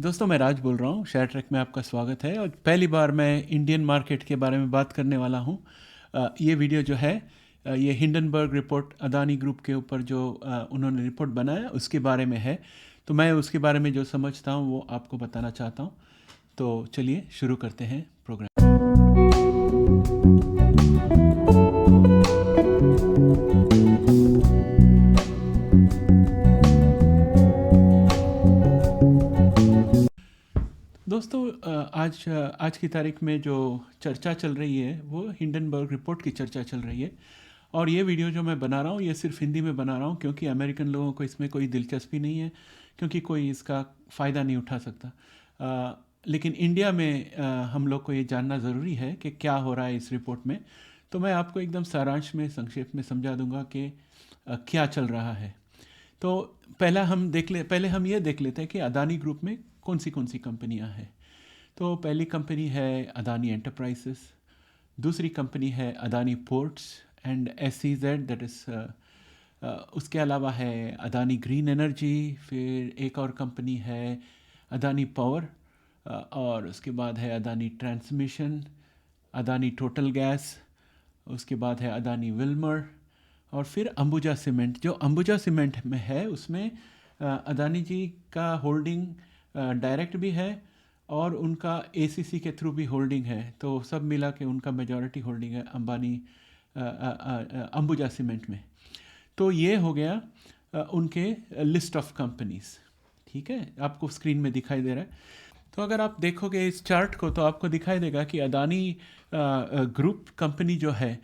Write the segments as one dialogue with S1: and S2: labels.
S1: दोस्तों, मैं राज बोल रहा हूँ। शेयर ट्रैक में आपका स्वागत है और पहली बार मैं इंडियन मार्केट के बारे में बात करने वाला हूँ। ये वीडियो जो है ये हिंडनबर्ग रिपोर्ट अदानी ग्रुप के ऊपर जो उन्होंने रिपोर्ट बनाया उसके बारे में है। तो मैं उसके बारे में जो समझता हूँ वो आपको बताना चाहता हूँ। तो चलिए शुरू करते हैं प्रोग्राम। दोस्तों, आज की तारीख में जो चर्चा चल रही है वो हिंडनबर्ग रिपोर्ट की चर्चा चल रही है। और ये वीडियो जो मैं बना रहा हूँ ये सिर्फ हिंदी में बना रहा हूँ क्योंकि अमेरिकन लोगों को इसमें कोई दिलचस्पी नहीं है, क्योंकि कोई इसका फ़ायदा नहीं उठा सकता। लेकिन इंडिया में हम लोग को ये जानना ज़रूरी है कि क्या हो रहा है इस रिपोर्ट में। तो मैं आपको एकदम सारांश में संक्षेप में समझा दूंगा कि क्या चल रहा है। तो पहले हम ये देख लेते हैं कि अदानी ग्रुप में कौन सी कंपनियां हैं। तो पहली कंपनी है अदानी एंटरप्राइजेस, दूसरी कंपनी है Adani ports and SEZ, that is उसके अलावा है अदानी ग्रीन एनर्जी, फिर एक और कंपनी है अदानी पावर, और उसके बाद है Adani transmission, Adani total gas, उसके बाद है अदानी विल्मर, और फिर अंबुजा सीमेंट। जो अंबुजा सीमेंट में है उसमें अदानी जी का होल्डिंग डायरेक्ट भी है और उनका ACC के थ्रू भी होल्डिंग है। तो सब मिला के उनका मेजॉरिटी होल्डिंग है अंबुजा सीमेंट में। तो ये हो गया उनके लिस्ट ऑफ कंपनीज। ठीक है, आपको स्क्रीन में दिखाई दे रहा है। तो अगर आप देखोगे इस चार्ट को तो आपको दिखाई देगा कि अदानी ग्रुप कंपनी जो है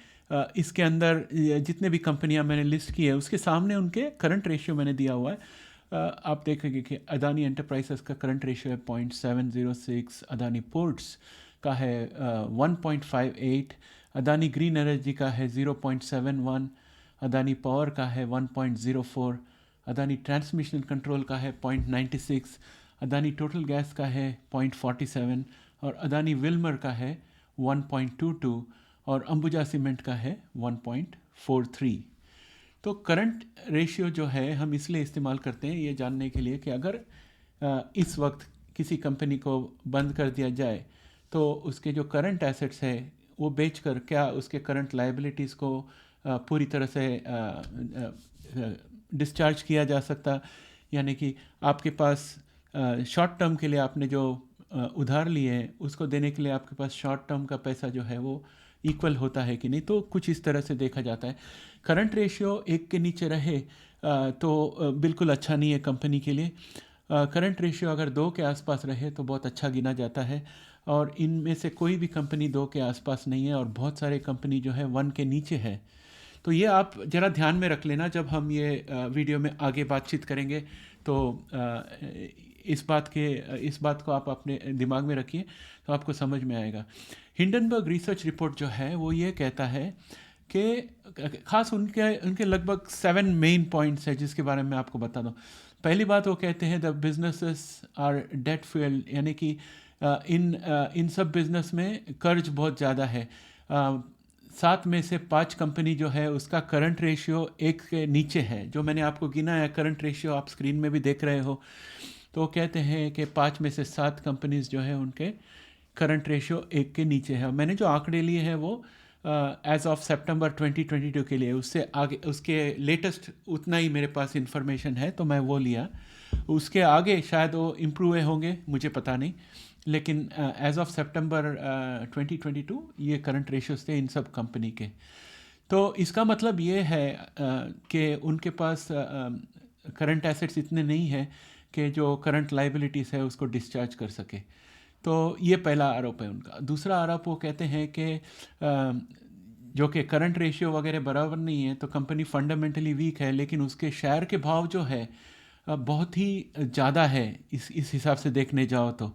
S1: इसके अंदर जितने भी कंपनियां मैंने लिस्ट की है उसके सामने उनके करंट रेशियो मैंने दिया हुआ है। आप देखेंगे कि अदानी एंटरप्राइजेस का करंट रेशियो है 0.706, अदानी पोर्ट्स का है 1.58, अदानी ग्रीन एनर्जी का है 0.71, अदानी पावर का है 1.04, अदानी ट्रांसमिशन कंट्रोल का है 0.96, अदानी टोटल गैस का है 0.47 और अदानी विल्मर का है 1.22 और अंबुजा सीमेंट का है 1.43। तो करंट रेशियो जो है हम इसलिए इस्तेमाल करते हैं ये जानने के लिए कि अगर इस वक्त किसी कंपनी को बंद कर दिया जाए तो उसके जो करंट एसेट्स है वो बेचकर क्या उसके करंट लायबिलिटीज़ को पूरी तरह से डिस्चार्ज किया जा सकता। यानी कि आपके पास शॉर्ट टर्म के लिए आपने जो उधार लिए हैं उसको देने के लिए आपके पास शॉर्ट टर्म का पैसा जो है वो इक्वल होता है कि नहीं। तो कुछ इस तरह से देखा जाता है। करंट रेशियो 1 के नीचे रहे तो बिल्कुल अच्छा नहीं है कंपनी के लिए। करंट रेशियो अगर 2 के आसपास रहे तो बहुत अच्छा गिना जाता है, और इनमें से कोई भी कंपनी 2 के आसपास नहीं है और बहुत सारे कंपनी जो है 1 के नीचे है। तो ये आप ज़रा ध्यान में रख लेना जब हम ये वीडियो में आगे बातचीत करेंगे। तो इस बात को आप अपने दिमाग में रखिए तो आपको समझ में आएगा। हिंडनबर्ग रिसर्च रिपोर्ट जो है वो ये कहता है कि खास उनके लगभग 7 मेन पॉइंट्स है जिसके बारे में आपको बता दूं। पहली बात वो कहते हैं the businesses are debt fuel, यानी कि इन सब बिजनेस में कर्ज बहुत ज़्यादा है। 7 में से 5 कंपनी जो है उसका करंट रेशियो 1 के नीचे है। जो मैंने आपको गिना है करंट रेशियो आप स्क्रीन में भी देख रहे हो। तो कहते हैं कि 5 में से 7 कंपनीज जो है उनके करंट रेशियो 1 के नीचे है। मैंने जो आंकड़े लिए हैं वो एज ऑफ सितंबर 2022 के लिए, उससे आगे उसके लेटेस्ट उतना ही मेरे पास इंफॉर्मेशन है तो मैं वो लिया। उसके आगे शायद वो इम्प्रूव होंगे, मुझे पता नहीं, लेकिन एज ऑफ सितंबर 2022 ये करंट रेशियोज थे इन सब कंपनी के। तो इसका मतलब ये है कि उनके पास करंट एसेट्स इतने नहीं हैं कि जो करंट लाइबिलिटीज़ है उसको डिस्चार्ज कर सके। तो ये पहला आरोप है उनका। दूसरा आरोप वो कहते हैं कि जो कि करंट रेशियो वगैरह बराबर नहीं है तो कंपनी फंडामेंटली वीक है, लेकिन उसके शेयर के भाव जो है बहुत ही ज़्यादा है इस हिसाब से देखने जाओ तो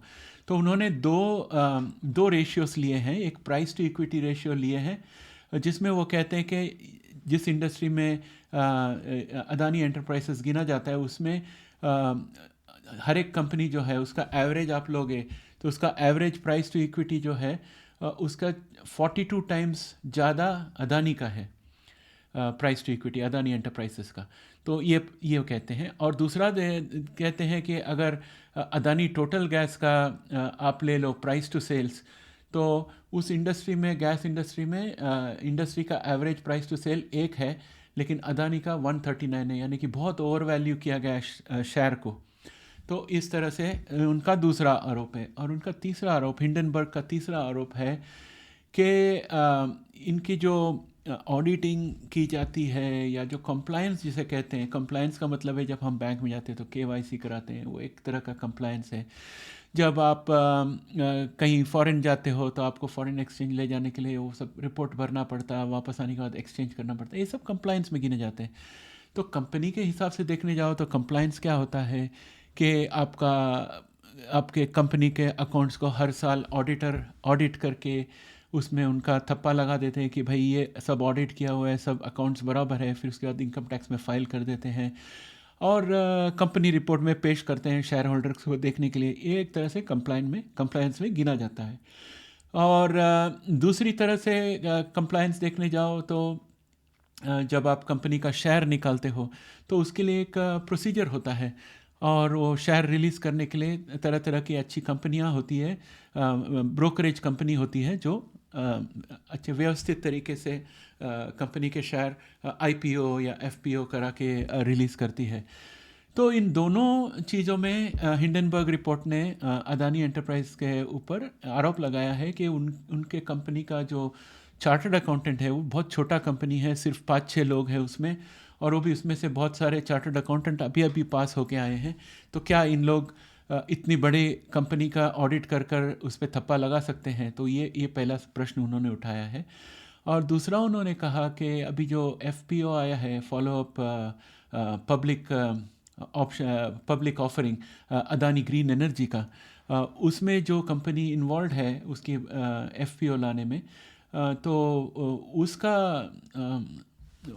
S1: उन्होंने दो रेशियोस लिए हैं। एक प्राइस टू इक्विटी रेशियो लिए हैं जिसमें वो कहते हैं कि जिस इंडस्ट्री में अदानी एंटरप्राइजेस गिना जाता है उसमें हर एक कंपनी जो है उसका एवरेज आप लोगे तो उसका एवरेज प्राइस टू इक्विटी जो है उसका 42 टाइम्स ज़्यादा अदानी का है, price to equity Adani Enterprises का। तो ये कहते हैं। और दूसरा कहते हैं कि अगर अदानी टोटल गैस का आप ले लो प्राइस टू सेल्स, तो उस इंडस्ट्री में, गैस इंडस्ट्री में, इंडस्ट्री का एवरेज प्राइस टू सेल 1 है, लेकिन अदानी का 139 है, यानी कि बहुत ओवर वैल्यू किया गया शेयर को। तो इस तरह से उनका दूसरा आरोप है। और उनका तीसरा आरोप, हिंडनबर्ग का तीसरा आरोप है कि इनकी जो ऑडिटिंग की जाती है, या जो कंप्लायंस जिसे कहते हैं, कंप्लायंस का मतलब है जब हम बैंक में जाते हैं तो केवाईसी कराते हैं, वो एक तरह का कंप्लायंस है। जब आप कहीं फॉरेन जाते हो तो आपको फॉरेन एक्सचेंज ले जाने के लिए वो सब रिपोर्ट भरना पड़ता है, वापस आने के बाद एक्सचेंज करना पड़ता है, ये सब कंप्लायंस में गिने जाते हैं। तो कंपनी के हिसाब से देखने जाओ तो कंप्लायंस क्या होता है कि आपके कंपनी के अकाउंट्स को हर साल ऑडिटर ऑडिट करके उसमें उनका थप्पा लगा देते हैं कि भाई ये सब ऑडिट किया हुआ है, सब अकाउंट्स बराबर है, फिर उसके बाद इनकम टैक्स में फ़ाइल कर देते हैं और कंपनी रिपोर्ट में पेश करते हैं शेयर होल्डर्स को देखने के लिए। ये एक तरह से कंप्लायंस में गिना जाता है। और दूसरी तरह से कंप्लायंस देखने जाओ तो जब आप कंपनी का शेयर निकालते हो तो उसके लिए एक प्रोसीजर होता है, और वो शेयर रिलीज़ करने के लिए तरह तरह की अच्छी कंपनियां होती है, ब्रोकरेज कंपनी होती है जो अच्छे व्यवस्थित तरीके से कंपनी के शेयर आईपीओ या एफपीओ करा के रिलीज़ करती है। तो इन दोनों चीज़ों में हिंडनबर्ग रिपोर्ट ने अदानी एंटरप्राइज के ऊपर आरोप लगाया है कि उनके कंपनी का जो चार्टर्ड अकाउंटेंट है वो बहुत छोटा कंपनी है, सिर्फ 5-6 लोग हैं उसमें, और वो भी उसमें से बहुत सारे चार्टर्ड अकाउंटेंट अभी अभी पास होके आए हैं। तो क्या इन लोग इतनी बड़ी कंपनी का ऑडिट कर कर उस पर थप्पा लगा सकते हैं? तो ये पहला प्रश्न उन्होंने उठाया है। और दूसरा उन्होंने कहा कि अभी जो एफपीओ आया है, follow up public offering Adani green energy का, उसमें जो कंपनी इन्वॉल्व है उसकी एफपीओ लाने में, तो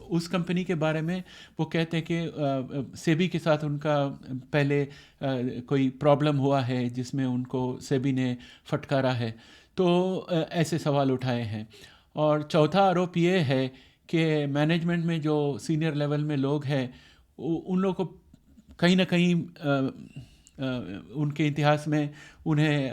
S1: उस कंपनी के बारे में वो कहते हैं कि सेबी के साथ उनका पहले कोई प्रॉब्लम हुआ है जिसमें उनको सेबी ने फटकारा है, तो ऐसे सवाल उठाए हैं। और चौथा आरोप ये है कि मैनेजमेंट में जो सीनियर लेवल में लोग हैं उन लोगों को कहीं ना कहीं उनके इतिहास में उन्हें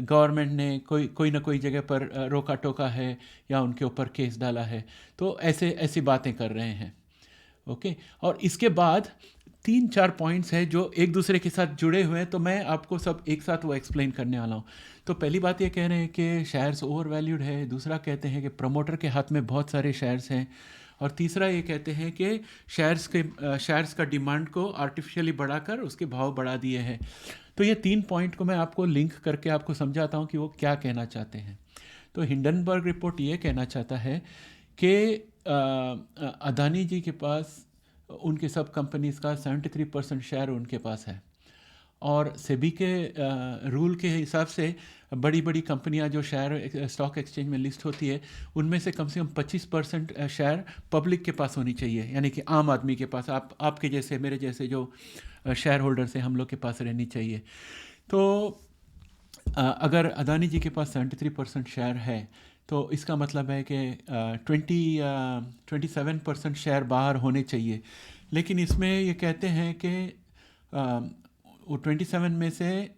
S1: गवर्नमेंट ने कोई ना कोई जगह पर रोका टोका है या उनके ऊपर केस डाला है, तो ऐसी बातें कर रहे हैं। ओके, और इसके बाद 3-4 पॉइंट्स हैं जो एक दूसरे के साथ जुड़े हुए हैं, तो मैं आपको सब एक साथ वो एक्सप्लेन करने वाला हूँ। तो पहली बात ये कह रहे हैं कि शेयर्स ओवर वैल्यूड है, दूसरा कहते हैं कि प्रमोटर के हाथ में बहुत सारे शेयर्स हैं, और तीसरा ये कहते हैं कि शेयर्स का डिमांड को आर्टिफिशियली बढ़ाकर उसके भाव बढ़ा दिए हैं। तो ये 3 पॉइंट को मैं आपको लिंक करके आपको समझाता हूँ कि वो क्या कहना चाहते हैं। तो हिंडनबर्ग रिपोर्ट ये कहना चाहता है कि अदानी जी के पास उनके सब कंपनीज का 73% शेयर उनके पास है, और सेबी के रूल के हिसाब से बड़ी बड़ी कंपनियां जो शेयर स्टॉक एक्सचेंज में लिस्ट होती है उनमें से कम 25% शेयर पब्लिक के पास होनी चाहिए, यानी कि आम आदमी के पास, आपके जैसे मेरे जैसे जो शेयर होल्डर्स हैं हम लोग के पास रहनी चाहिए। तो अगर अदानी जी के पास 73% शेयर है तो इसका मतलब है कि 27% शेयर बाहर होने चाहिए। लेकिन इसमें ये कहते हैं कि वो 27 में से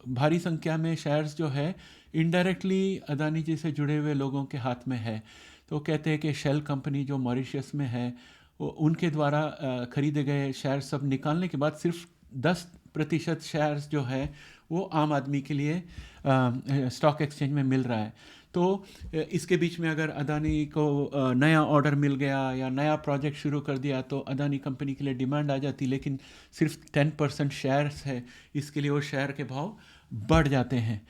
S1: भारी संख्या में शेयर्स जो है इनडायरेक्टली अदानी जी से जुड़े हुए लोगों के हाथ में है। तो कहते हैं कि शेल कंपनी जो मॉरिशस में है वो उनके द्वारा खरीदे गए शेयर सब निकालने के बाद सिर्फ 10% शेयर्स जो है वो आम आदमी के लिए स्टॉक एक्सचेंज में मिल रहा है। तो इसके बीच में अगर अदानी को नया ऑर्डर मिल गया या नया प्रोजेक्ट शुरू कर दिया तो अदानी कंपनी के लिए डिमांड आ जाती, लेकिन सिर्फ 10% शेयर्स है, इसके लिए वो शेयर के भाव बढ़ जाते हैं।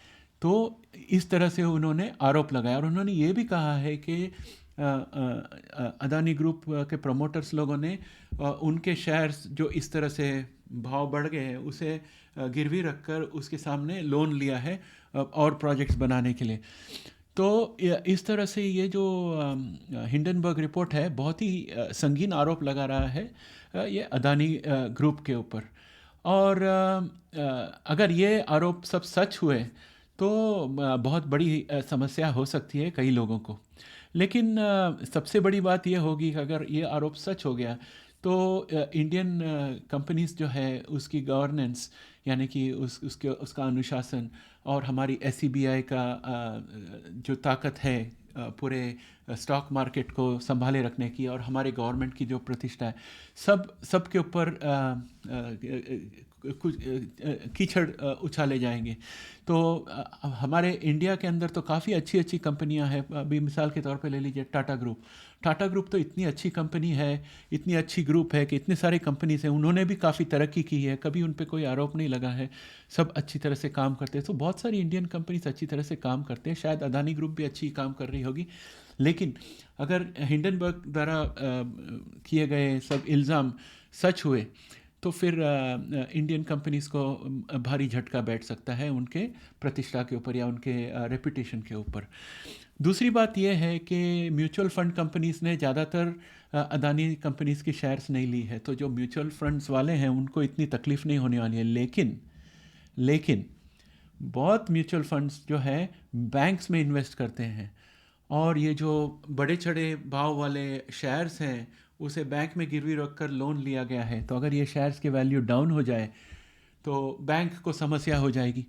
S1: तो इस तरह से उन्होंने आरोप लगाया, और उन्होंने ये भी कहा है कि अदानी ग्रुप के प्रमोटर्स लोगों ने उनके शेयर्स जो इस तरह से भाव बढ़ गए हैं उसे गिरवी रखकर उसके सामने लोन लिया है और प्रोजेक्ट्स बनाने के लिए। तो इस तरह से ये जो हिंडनबर्ग रिपोर्ट है बहुत ही संगीन आरोप लगा रहा है ये अदानी ग्रुप के ऊपर। और अगर ये आरोप सब सच हुए तो बहुत बड़ी समस्या हो सकती है कई लोगों को। लेकिन सबसे बड़ी बात ये होगी कि अगर ये आरोप सच हो गया तो इंडियन कंपनीज जो है उसकी गवर्नेंस यानी कि उसका अनुशासन और हमारी SCBI का जो ताकत है पूरे स्टॉक मार्केट को संभाले रखने की, और हमारे गवर्नमेंट की जो प्रतिष्ठा है, सब के ऊपर कुछ कीचड़ उछाले जाएंगे। तो हमारे इंडिया के अंदर तो काफ़ी अच्छी अच्छी कंपनियां हैं। अभी मिसाल के तौर पे ले लीजिए टाटा ग्रुप। टाटा ग्रुप तो इतनी अच्छी कंपनी है, इतनी अच्छी ग्रुप है कि इतने सारे कंपनीज हैं, उन्होंने भी काफ़ी तरक्की की है, कभी उन पे कोई आरोप नहीं लगा है, सब अच्छी तरह से काम करते हैं। तो बहुत सारी इंडियन कंपनीज अच्छी तरह से काम करते हैं, शायद अदानी ग्रुप भी अच्छी काम कर रही होगी। लेकिन अगर हिंडनबर्ग द्वारा किए गए सब इल्ज़ाम सच हुए तो फिर इंडियन कंपनीज को भारी झटका बैठ सकता है उनके प्रतिष्ठा के ऊपर या उनके रेपुटेशन के ऊपर। दूसरी बात यह है कि म्यूचुअल फंड कंपनीज ने ज़्यादातर अदानी कंपनीज की शेयर्स नहीं ली है, तो जो म्यूचुअल फंड्स वाले हैं उनको इतनी तकलीफ़ नहीं होने वाली है। लेकिन बहुत म्यूचुअल फंड्स जो है बैंक्स में इन्वेस्ट करते हैं, और ये जो बड़े चढ़े भाव वाले शेयर्स हैं उसे बैंक में गिरवी रख कर लोन लिया गया है, तो अगर ये शेयर्स की वैल्यू डाउन हो जाए तो बैंक को समस्या हो जाएगी।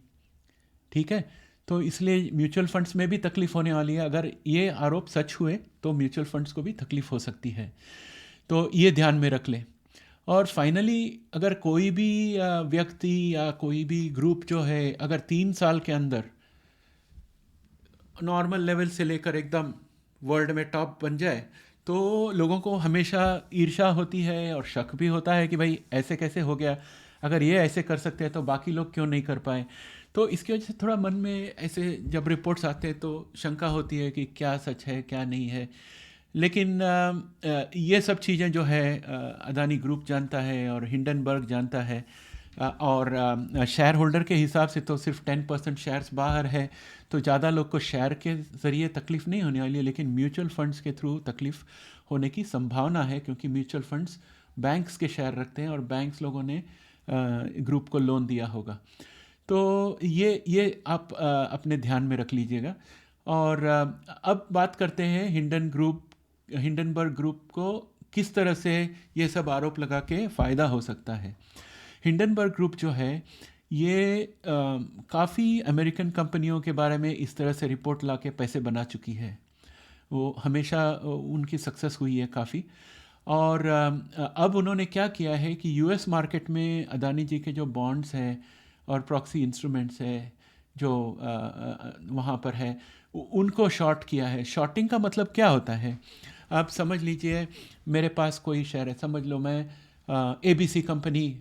S1: ठीक है, तो इसलिए म्यूचुअल फंड्स में भी तकलीफ़ होने वाली है। अगर ये आरोप सच हुए तो म्यूचुअल फंड्स को भी तकलीफ़ हो सकती है, तो ये ध्यान में रख लें। और फाइनली अगर कोई भी व्यक्ति या कोई भी ग्रुप जो है अगर 3 साल के अंदर नॉर्मल लेवल से लेकर एकदम वर्ल्ड में टॉप बन जाए, तो लोगों को हमेशा ईर्ष्या होती है और शक भी होता है कि भाई ऐसे कैसे हो गया, अगर ये ऐसे कर सकते हैं तो बाकी लोग क्यों नहीं कर पाए। तो इसकी वजह से थोड़ा मन में ऐसे जब रिपोर्ट्स आते हैं तो शंका होती है कि क्या सच है क्या नहीं है। लेकिन ये सब चीज़ें जो है अदानी ग्रुप जानता है और हिंडनबर्ग जानता है, और शेयर होल्डर के हिसाब से तो सिर्फ 10% शेयर्स बाहर है, तो ज़्यादा लोग को शेयर के ज़रिए तकलीफ़ नहीं होने वाली है, लेकिन म्यूचुअल फंड्स के थ्रू तकलीफ़ होने की संभावना है, क्योंकि म्यूचुअल फंड्स बैंक्स के शेयर रखते हैं और बैंक्स लोगों ने ग्रुप को लोन दिया होगा। तो ये आप अपने ध्यान में रख लीजिएगा। और अब बात करते हैं हिंडनबर्ग ग्रुप को किस तरह से ये सब आरोप लगा के फ़ायदा हो सकता है। हिंडनबर्ग ग्रुप जो है ये काफ़ी अमेरिकन कंपनियों के बारे में इस तरह से रिपोर्ट ला के पैसे बना चुकी है। वो हमेशा उनकी सक्सेस हुई है काफ़ी। और अब उन्होंने क्या किया है कि US मार्केट में अदानी जी के जो बॉन्ड्स हैं और प्रॉक्सी इंस्ट्रूमेंट्स है जो वहाँ पर है, उनको शॉर्ट किया है। शॉर्टिंग का मतलब क्या होता है, आप समझ लीजिए मेरे पास कोई शेयर है, समझ लो मैं ABC कंपनी,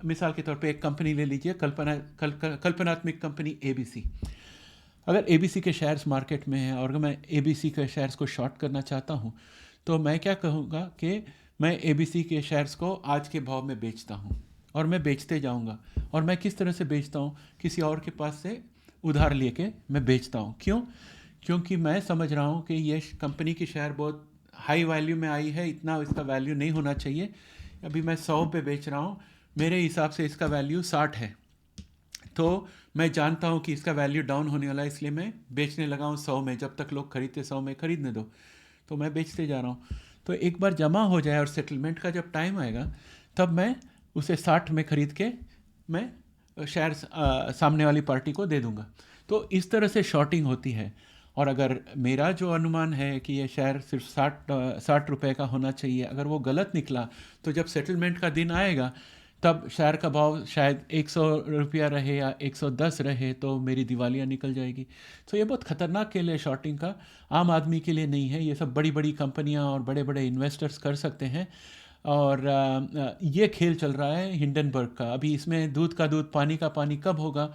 S1: मिसाल के तौर पे एक कंपनी ले लीजिए, कल्पनात्मक कंपनी ABC। अगर ABC के शेयर्स मार्केट में हैं और मैं ABC के शेयर्स को शॉर्ट करना चाहता हूं, तो मैं क्या कहूँगा कि मैं ABC के शेयर्स को आज के भाव में बेचता हूं और मैं बेचते जाऊंगा। और मैं किस तरह से बेचता हूं, किसी और के पास से उधार लेके मैं बेचता हूं। क्यों? क्योंकि मैं समझ रहा हूं कि ये कंपनी की शेयर बहुत हाई वैल्यू में आई है, इतना इसका वैल्यू नहीं होना चाहिए। अभी मैं 100 पे बेच रहा हूँ, मेरे हिसाब से इसका वैल्यू 60 है, तो मैं जानता हूँ कि इसका वैल्यू डाउन होने वाला है, इसलिए मैं बेचने लगा हूँ 100 में। जब तक लोग खरीदते 100 में खरीदने दो, तो मैं बेचते जा रहा हूँ। तो एक बार जमा हो जाए और सेटलमेंट का जब टाइम आएगा, तब मैं उसे 60 में खरीद के मैं शेयर सामने वाली पार्टी को दे दूँगा। तो इस तरह से शॉर्टिंग होती है। और अगर मेरा जो अनुमान है कि ये शेयर सिर्फ 60 रुपये का होना चाहिए, अगर वो गलत निकला तो जब सेटलमेंट का दिन आएगा तब शेयर का भाव शायद 100 रुपया रहे या 110 रहे, तो मेरी दिवालिया निकल जाएगी। तो ये बहुत ख़तरनाक खेल है शॉर्टिंग का, आम आदमी के लिए नहीं है। ये सब बड़ी बड़ी कंपनियां और बड़े बड़े इन्वेस्टर्स कर सकते हैं। और ये खेल चल रहा है हिंडनबर्ग का। अभी इसमें दूध का दूध पानी का पानी कब होगा,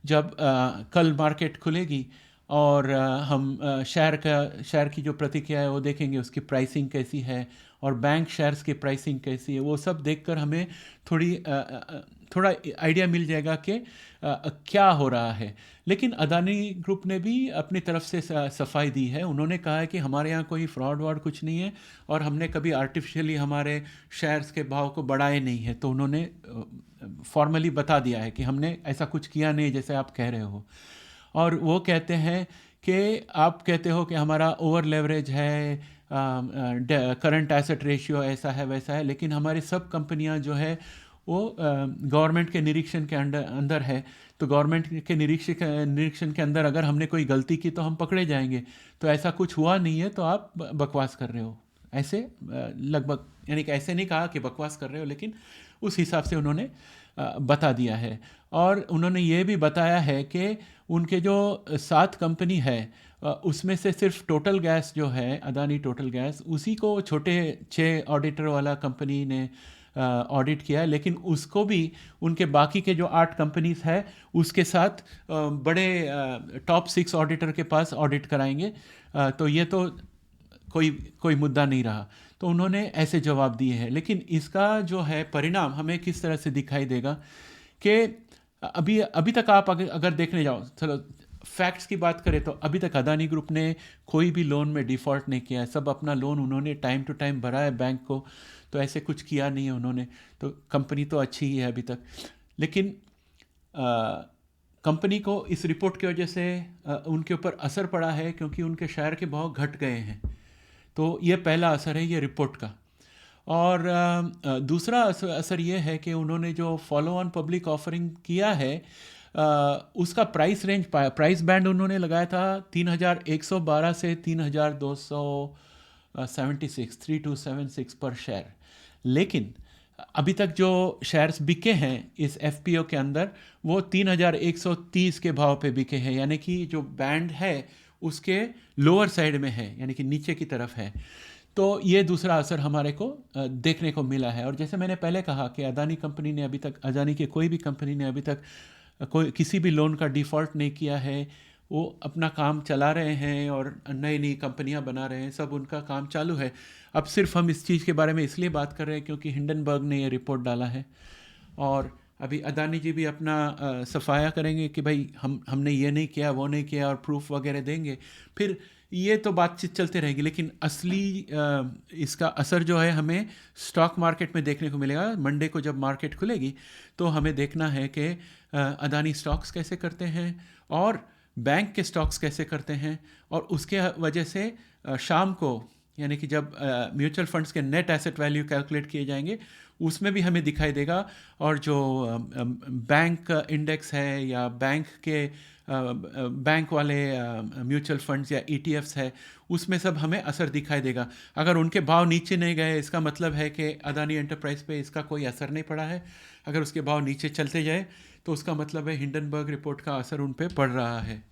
S1: जब कल मार्केट खुलेगी और हम शेयर की जो प्रतिक्रिया है वो देखेंगे, उसकी प्राइसिंग कैसी है और बैंक शेयर्स की प्राइसिंग कैसी है। वो सब देखकर हमें थोड़ा आइडिया मिल जाएगा कि क्या हो रहा है। लेकिन अदानी ग्रुप ने भी अपनी तरफ से सफाई दी है। उन्होंने कहा है कि हमारे यहाँ कोई फ्रॉड वॉड कुछ नहीं है और हमने कभी आर्टिफिशियली हमारे शेयर्स के भाव को बढ़ाए नहीं है। तो उन्होंने फॉर्मली बता दिया है कि हमने ऐसा कुछ किया नहीं जैसे आप कह रहे हो। और वो कहते हैं कि आप कहते हो कि हमारा ओवर लेवरेज है, करंट एसेट रेशियो ऐसा है वैसा है, लेकिन हमारी सब कंपनियां जो है वो गवर्नमेंट के निरीक्षण के अंदर है। तो गवर्नमेंट के निरीक्षण के अंदर अगर हमने कोई गलती की तो हम पकड़े जाएंगे। तो ऐसा कुछ हुआ नहीं है, तो आप बकवास कर रहे हो, ऐसे लगभग, यानी कि ऐसे नहीं कहा कि बकवास कर रहे हो, लेकिन उस हिसाब से उन्होंने बता दिया है। और उन्होंने ये भी बताया है कि उनके जो 7 कंपनी है उसमें से सिर्फ टोटल गैस जो है, अदानी टोटल गैस, उसी को छोटे 6 ऑडिटर वाला कंपनी ने ऑडिट किया है। लेकिन उसको भी उनके बाकी के जो 8 कंपनीज है उसके साथ बड़े टॉप 6 ऑडिटर के पास ऑडिट कराएंगे। तो ये तो कोई मुद्दा नहीं रहा। तो उन्होंने ऐसे जवाब दिए हैं। लेकिन इसका जो है परिणाम हमें किस तरह से दिखाई देगा कि अभी तक आप अगर देखने जाओ, चलो फैक्ट्स की बात करें तो अभी तक अदानी ग्रुप ने कोई भी लोन में डिफ़ॉल्ट नहीं किया है। सब अपना लोन उन्होंने टाइम टू टाइम भरा है बैंक को, तो ऐसे कुछ किया नहीं है उन्होंने। तो कंपनी तो अच्छी ही है अभी तक। लेकिन कंपनी को इस रिपोर्ट की वजह से उनके ऊपर असर पड़ा है, क्योंकि उनके शेयर के भाव घट गए हैं। तो ये पहला असर है ये रिपोर्ट का। और दूसरा असर ये है कि उन्होंने जो फॉलो ऑन पब्लिक ऑफरिंग किया है उसका प्राइस बैंड उन्होंने लगाया था 3,112 से 3,276 पर शेयर। लेकिन अभी तक जो शेयर्स बिके हैं इस एफपीओ के अंदर वो 3,130 के भाव पे बिके हैं, यानी कि जो बैंड है उसके लोअर साइड में है, यानी कि नीचे की तरफ है। तो ये दूसरा असर हमारे को देखने को मिला है। और जैसे मैंने पहले कहा कि अदानी की कोई भी कंपनी ने अभी तक किसी भी लोन का डिफ़ॉल्ट नहीं किया है। वो अपना काम चला रहे हैं और नई नई कंपनियां बना रहे हैं, सब उनका काम चालू है। अब सिर्फ हम इस चीज़ के बारे में इसलिए बात कर रहे हैं क्योंकि हिंडनबर्ग ने ये रिपोर्ट डाला है। और अभी अदानी जी भी अपना सफाया करेंगे कि भाई हमने ये नहीं किया, वो नहीं किया, और प्रूफ वगैरह देंगे। फिर ये तो बातचीत चलते रहेगी। लेकिन असली इसका असर जो है हमें स्टॉक मार्केट में देखने को मिलेगा। मंडे को जब मार्केट खुलेगी तो हमें देखना है कि अदानी स्टॉक्स कैसे करते हैं और बैंक के स्टॉक्स कैसे करते हैं। और उसके वजह से शाम को, यानी कि जब म्यूचुअल फंड्स के नेट एसेट वैल्यू कैलकुलेट किए जाएंगे उसमें भी हमें दिखाई देगा। और जो बैंक इंडेक्स है या बैंक वाले म्यूचुअल फंड्स या ईटीएफ्स है उसमें सब हमें असर दिखाई देगा। अगर उनके भाव नीचे नहीं गए इसका मतलब है कि अदानी एंटरप्राइज पे इसका कोई असर नहीं पड़ा है। अगर उसके भाव नीचे चलते जाए तो उसका मतलब है हिंडनबर्ग रिपोर्ट का असर उन पे पड़ रहा है।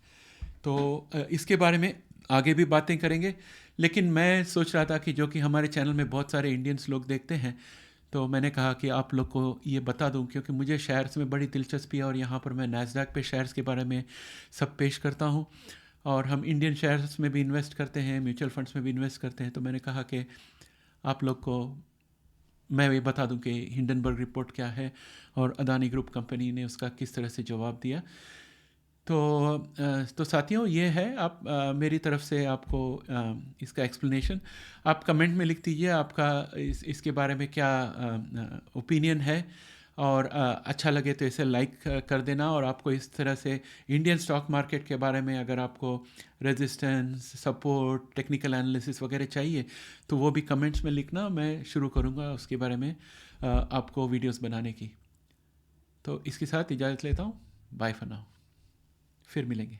S1: तो इसके बारे में आगे भी बातें करेंगे। लेकिन मैं सोच रहा था कि जो कि हमारे चैनल में बहुत सारे इंडियंस लोग देखते हैं, तो मैंने कहा कि आप लोग को ये बता दूं, क्योंकि मुझे शेयर्स में बड़ी दिलचस्पी है और यहाँ पर मैं नैस्डैक पे शेयर्स के बारे में सब पेश करता हूँ। और हम इंडियन शेयर्स में भी इन्वेस्ट करते हैं, म्यूचुअल फंड्स में भी इन्वेस्ट करते हैं। तो मैंने कहा कि आप लोग को मैं ये बता दूं कि हिंडनबर्ग रिपोर्ट क्या है और अदानी ग्रुप कंपनी ने उसका किस तरह से जवाब दिया। तो साथियों, ये है आप मेरी तरफ से आपको इसका एक्सप्लेनेशन। आप कमेंट में लिख दीजिए आपका इसके बारे में क्या ओपिनियन है। और अच्छा लगे तो इसे लाइक कर देना। और आपको इस तरह से इंडियन स्टॉक मार्केट के बारे में अगर आपको रेजिस्टेंस, सपोर्ट, टेक्निकल एनालिसिस वगैरह चाहिए तो वो भी कमेंट्स में लिखना। मैं शुरू करूँगा उसके बारे में आपको वीडियोस बनाने की। तो इसके साथ इजाज़त लेता हूँ। बाय फॉर नाउ, फिर मिलेंगे।